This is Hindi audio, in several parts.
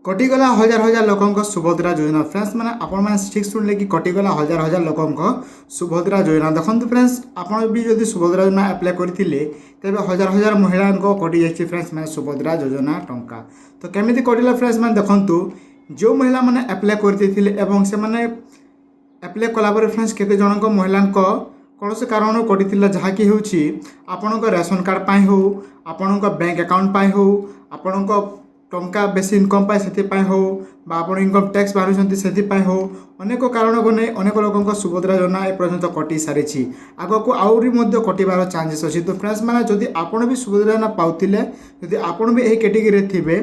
कटिगला हजार हजार लोकों सुभद्रा योजना फ्रेंड्स मैंने आपण ठीक शुणिले कि कटिगला हजार हजार लोकों सुभद्रा योजना देखो फ्रेंड्स आपड़ भी जब सुभद्रा योजना अप्लाई करते तेज हजार हजार महिला कटि जाइए फ्रेंड्स मैंने सुभद्रा योजना टंका तो केमी कटिला फ्रेंड्स मैंने देखु जो महिला मैंने अप्लाई करते से मैंने अप्लाई कलापर फ्रेंड्स केते जनक महिला कौन से कारण कटिला जहाँकि हूँ आपण रेशन कार्ड पाई हो आपण बैंक अकाउंट पाई हो आपण टंका बेसी इनकम पाए से हो आप इनकम टैक्स बाहर से हो अनेक कारण को नहीं अनेक लोगों सुभद्रा योजना एपर्यंत कटि सारी आग को आहरी कटार चांसेस अच्छी तो फ्रेंड्स मैंने जदि आपण भी सुभद्रा योजना पाते जदि आपण भी यही कैटेगरी थे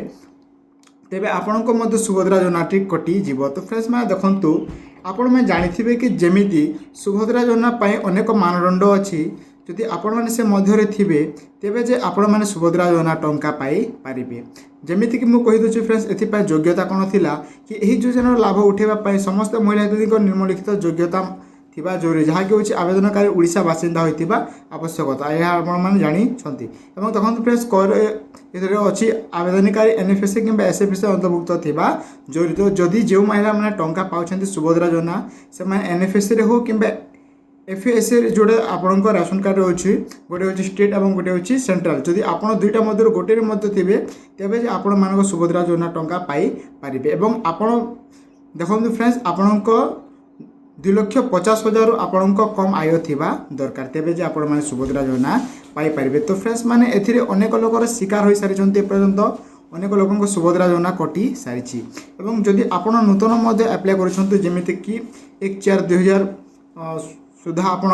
तेरे आपण सुभद्रा योजना टी कटि जीव तो फ्रेंड्स मैंने देखु आपण मैंने जानी कि जमी सुभद्रा योजना अनेक मानदंड अच्छी जदि आपण मैंने से मध्य थे तेबे जे आपण मैंने सुभद्रा योजना टंका पाई पारिबे जमीती कि मुझे कहीदे फ्रेंड्स एथपाई योग्यता कौन थिला कि यही योजनार लाभ उठाइबा समस्त महिला हितैषी निम्नलिखित योग्यता थिबा जरूरी जहाँकि हूँ आवेदनकारी ओडिशा बासिंदा होइतिबा आवश्यकता यह आपण जानी देखो फ्रेंड्स कर अच्छी आवेदनकारी एनएफएससी कि एसएफएससी अंतर्भुक्त थिबा जरूरी तो जदि जो महिला मैंने टंका पाउछन्ति सुभद्रा योजना से एनएफएससी रे हो कि एफएससी जोड़े आपण राशन कार्ड अच्छी गोटे हूँ स्टेट और गोटे हूँ सेंट्रल जदि आप दुईटा मध्य गोटे थे तेज आपण मान सुभद्रा योजना टंका पाई पारे और आपण देखो फ्रेंड्स आपण 2,50,000 आपण कम आय थिबा दरकार तेज आपण मैंने सुभद्रा योजना पाई पारे तो फ्रेंड्स मैंने एथिरे अनेक लोकर शिकार हो सारी पर्यंत अनेक लोगों सुभद्रा योजना कटि सारी और जदि आपण नूतन अप्लाई करमितिक 1/4/2000 सुधा आपण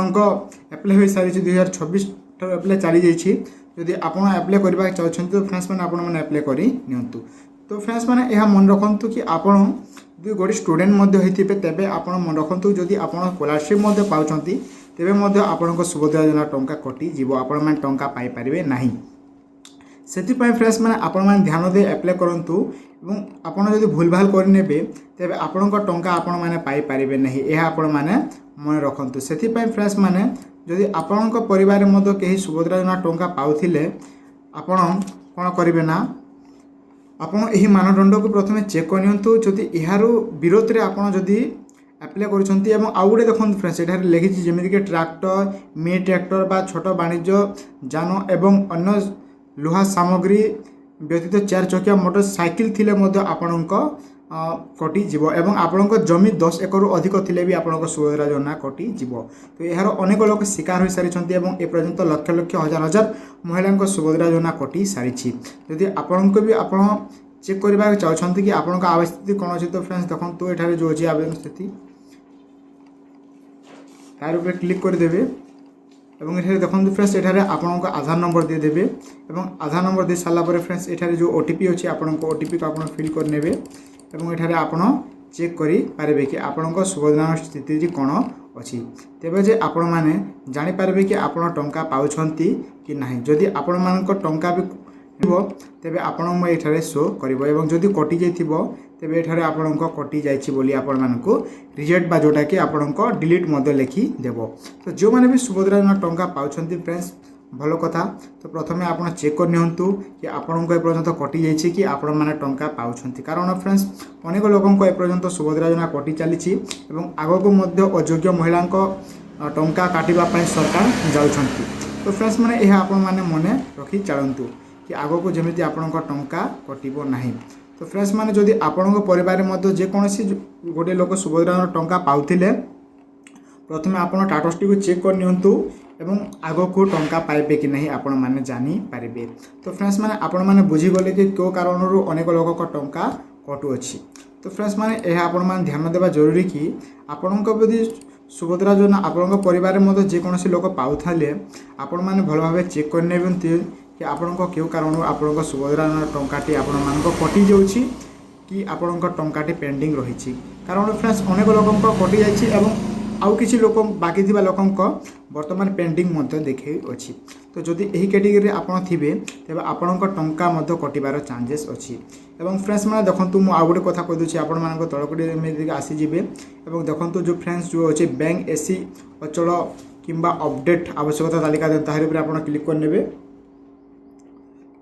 अप्लाई हो सारी 2026 अप्लाई चली जाइए जदि आप अप्लाई करने चाहते तो फ्रेंड्स मैंने आपने अप्लाई कर नियंतु तो फ्रेंड्स मैंने यह मन रखु कि आपण जो गोटे स्टूडेंट होते तेज आप मन रखु जदि आप स्कॉलरशिप पाँच तेज आपण सुभद्रा योजना टंका कटि जीव आपण मैंने टंका पाई पारे ना से फ्रेंड्स मैंने आपण मैंने ध्यान दे अप्लाई करूँ और आपड़ जब भूल भाल करे तेज आपण टंका आपण मैंने पाई पारे ना यह आपण मैंने मन रखु से फ्रेंड्स मैंने जदि आपण परिवार कहीं सुभद्रा योजना टंका पाउथिले आपण कौन करेंगे ना आपण यही मानदंड को प्रथम चेक करनियंतु जदि यार विरोध में आपड़ जदि अप्लाई करुँच आउ गए देखो फ्रेंड्स ये लिखी जमीक ट्रैक्टर मी ट्रैक्टर बा छोट वाणिज्य जान एवं अन्य लुहा सामग्री व्यतीत 4 चकिया मोटरसाइकिल थिले आपण कटि जीव एवं आपण जमी 10 एकड़ अधिक थिले भी आपण सुभद्रा योजना कटि जीव तो यार अनेक लोक शिकार हो सारी ए पर्यंत लक्ष लक्ष हजार हजार महिला सुभद्रा योजना कटि सारी जदि आपण भी आप चेक करने चाहते कि आपण आवास स्थिति कौन अच्छी तो फ्रेंड्स देखो तो ये जो अच्छी आवेदन स्थिति तार ऊपर क्लिक करदे और ये देखो फ्रेंड्स ये आपको आधार नंबर देदेवे और आधार नंबर दे सारापर फ्रेंड्स ये जो ओटीपी अच्छी आपण ओटीपी को आप फिल करने और ये आप चेक करें कि आपण सुभद्रा स्थिति कौन अच्छी तेज आपण मैंने जानीपारे कि आप टंका पाँच कि ना जदि आपण मान टंका भी तेज आपण ये शो कर जदि कटि जाइए तेज ये आपण कटि जाइए आपण मानक रिजेक्ट बा जोटा कि आपण डिलीट लिखि देव तो जो मैंने भी सुभद्रा योजना टंका पाँच फ्रेंड्स भल कथा तो प्रथम आप चेक करनियंतु कि आपण एपर्यंत कटि जाइए कि आपण मैंने टंका पाँच कारण फ्रेंड्स अनेक लोगों एपर्यंत सुभद्रा योजना कटि चली आग को अयोग्य महिला टंका काटापी सरकार जाऊँच तो फ्रेंड्स मैंने यह आपण मैंने मन रखी चलतु कि आग को जमी आपण टंका कटो ना तो फ्रेंड्स मैंने जदि आपण परिवार जेकोसी गोटे लोक सुभद्रा टंका पाउथिले प्रथम आप स्टाटस टी चेक करनियंतु एवं आग को टंका पाइबे कि नहीं आपण मैंने जानी पारिबे तो फ्रेंड्स मैंने आपण मैंने बुझीगले कि क्यों कारण अनेक लोक टंका कटु अच्छी तो फ्रेंड्स मैंने यह आपण मैंने ध्यान देवा जरूरी कि आपण यदि सुभद्रा योजना आपण परिवार जेकोसी लोक पाउथाले आपण मैंने भल भाव चेक करने कि आपण क्यों कारण आपण सुभद्रा टंकाटी आपण मान कटि जाऊँगी कि आपण टंकाटी पेंडिंग रही कारण फ्रेंड्स अनेक लोक कटि जाइए आउ किसी लोक बाकी थी लोक बर्तमान पेंडिंग देखे अच्छी तो जदि यही कैटेगरी आपड़ थे तेज आपण टंका कटार चांसेस अच्छी एवं फ्रेंड्स मैंने देखो मुझे गोटे कथा कहीदे आपण मान तलक आसीजे और देखो जो फ्रेंड्स जो अच्छे बैंक एससी अचल कि अपडेट आवश्यकता तालिका तार आप क्लिक करने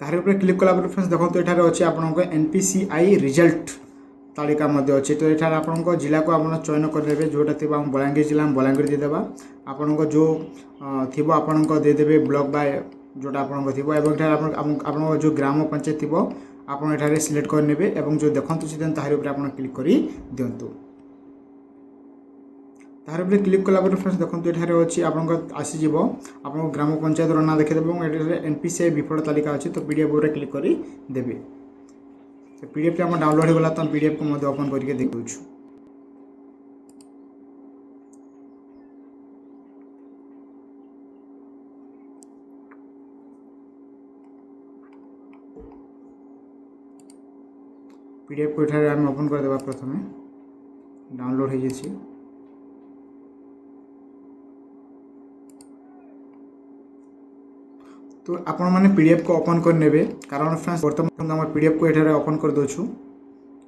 तार ऊपर क्लिक कला फ्रेंड्स देखो ये अच्छे आपको NPCI रिजल्ट तालिका अच्छे तो ये आप जिला को आप चयन करदे जोटा थी बलांगीर जिला बलांगीर देदेबा आपण जो थी आपण देदेवे ब्लॉक बा जोटा आपन थी आप जो ग्राम पंचायत थी आप सिलेक्ट करने और जो देखते सीधे तार ऊपर आप क्लिक कर दिंतु तार ऊपर क्लिक कला फ्रेंड्स देखो ये अच्छी आप आसीज आप ग्राम पंचायत ना देखिदेव और NPCI विफल तालिका अच्छी तो PDF ऊपर क्लिक कर देवे तो PDF आम डाउनलोड होगा तो PDF को ओपन करके देखु PDF को ये आम ओपन करदे प्रथम डाउनलोड हो जाए तो आपण मैंने PDF को ओपन कर ने कारण फ्रेंड्स बर्तमान आम PDF को ये ओपन कर दूँ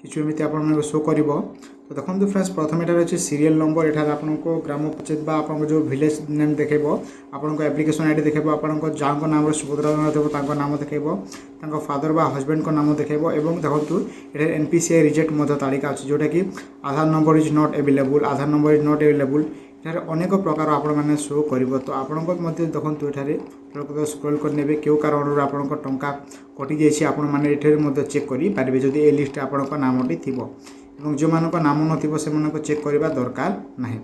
किसी एमती आप शो कर तो देखो फ्रेंड्स प्रथम ये अच्छे सीरियल नंबर ये आपको ग्राम पंचायत बा आप जो विलेज नेम देखेब आपको एप्लिकेशन आईडी देखेब आपको जहाँ नाम सुभद्रा देव नाम देखेब फादर बा हजबैंड को नाम देखेब और देखो ये NPCI रिजेक्ट तालिका अच्छे जोटा कि Aadhaar number is not available Aadhaar number is not available ये अनेक प्रकार आपण शो कर तो आपको देखो ये स्क्रॉल करने क्यों कारण आप टंका कटि जाइए आपने चेक करेंगे जदि ये लिस्ट आप नामटी थी और जो मान नाम नथिबो से मानको चेक करबा दरकार ना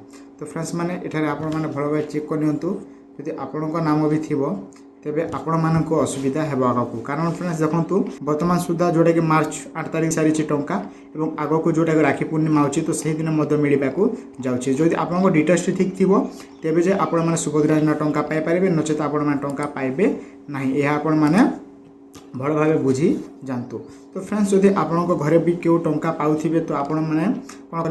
तो फ्रेंड्स माने एठारे आपण माने भल भाव चेक करनियंतु यदि आपणको नाम भी थिबो तेबे आपण मानको असुविधा हेबा आगकू कारण फ्रेंड्स देखंतु वर्तमान सुधा जोटा कि मार्च 8 तारिख सारी टंका एवं आगकू जोटा राखी पूर्णिमा होची तो सही दिन मध्य मिलबाकू जाउची जदि आपणको डिटेल्स ठीक थिबो तेबे जे आपण माने सुभद्रा योजना टंका पाई पारिबे नचेत आपण माने टंका पाइबे नाही एहा आपण माने भल भाव बुझी जातु तो फ्रेंड्स जदि आपण घरे भी क्यों टंका पाउथिबे तो आपण माने कौन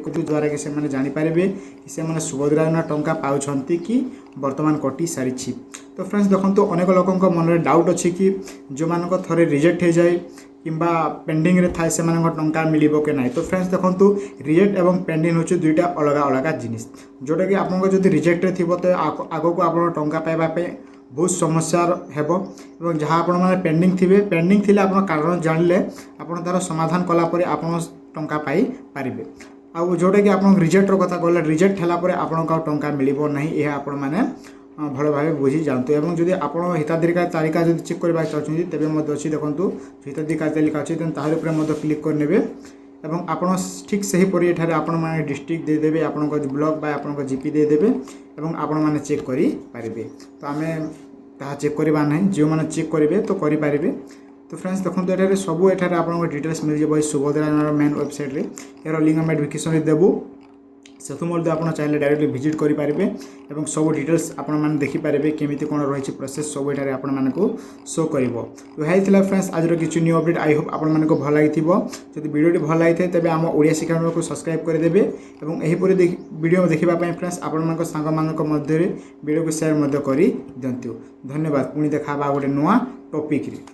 कर द्वारा कि से जानीपारे कि से सुभद्रा योजना टंका पाउछंती कि वर्तमान कटि सारी तो फ्रेंड्स देखो अनेक लोकों मन डाउट अच्छी कि जो मान थरे रिजेक्ट हो जाए किंबा पेंडिंग रे थाए से टंका मिलिबो के नहीं तो फ्रेंड्स देखो रिजेक्ट एवं पेंडिंग होचे दुईटा अलग अलग जिनिस जोटा कि आपको जब रिजेक्ट थी तो आग को आप टंका पाइबा बहुत समस्या हेब और जहाँ आपण मैंने पेंडिंग थी आप कारण जानिले आप तार समाधान कलापर आप टंका पाई पारिबे आउ जोटा कि आप रिजेक्ट कथा कहले रिजेक्ट है आपको टंका मिलिबो नहीं यह आपण मैंने भल भाव बुझी जातु और जब आप हिताधिकार तालिका जब चेक करने चाहते तेज अच्छी देखो हिताधिकार तालिका अच्छी तार ऊपर क्लिक करने और आप ठीक से हीपरी ये आपण मैंने डिस्ट्रिक्ट देदेवे आपण ब्लॉक बा आपण GP देदेवे और आपण मैंने चेक करें तो आम ता चेक करवा ना जो मैंने चेक करेंगे तो करें तो फ्रेंड्स देखो ये सब ये आपको डिटेल्स मिल जाए सुभद्रा मेन वेबसाइट यार लिंक आम डिस्क्रिप्शन देबू से आप चाहिए डायरेक्टली विजिट करेंगे और सब डिटेल्स आपने देखिपारे केमी कौन रही प्रोसेस सब ये आपको शो कर तो यही फ्रेंड्स आज किसी न्यू अपडेट आई होप आपको भल लगी जब वीडियो भल लगी है तेज आम ओडिया शिक्षा को सब्सक्राइब करदे और यहीपरी वीडियो देखा फ्रेंड्स आपण सांग वीडियो को शेयर कर दिंतु धन्यवाद पुणी देखा गोटे नुआ टॉपिक रे।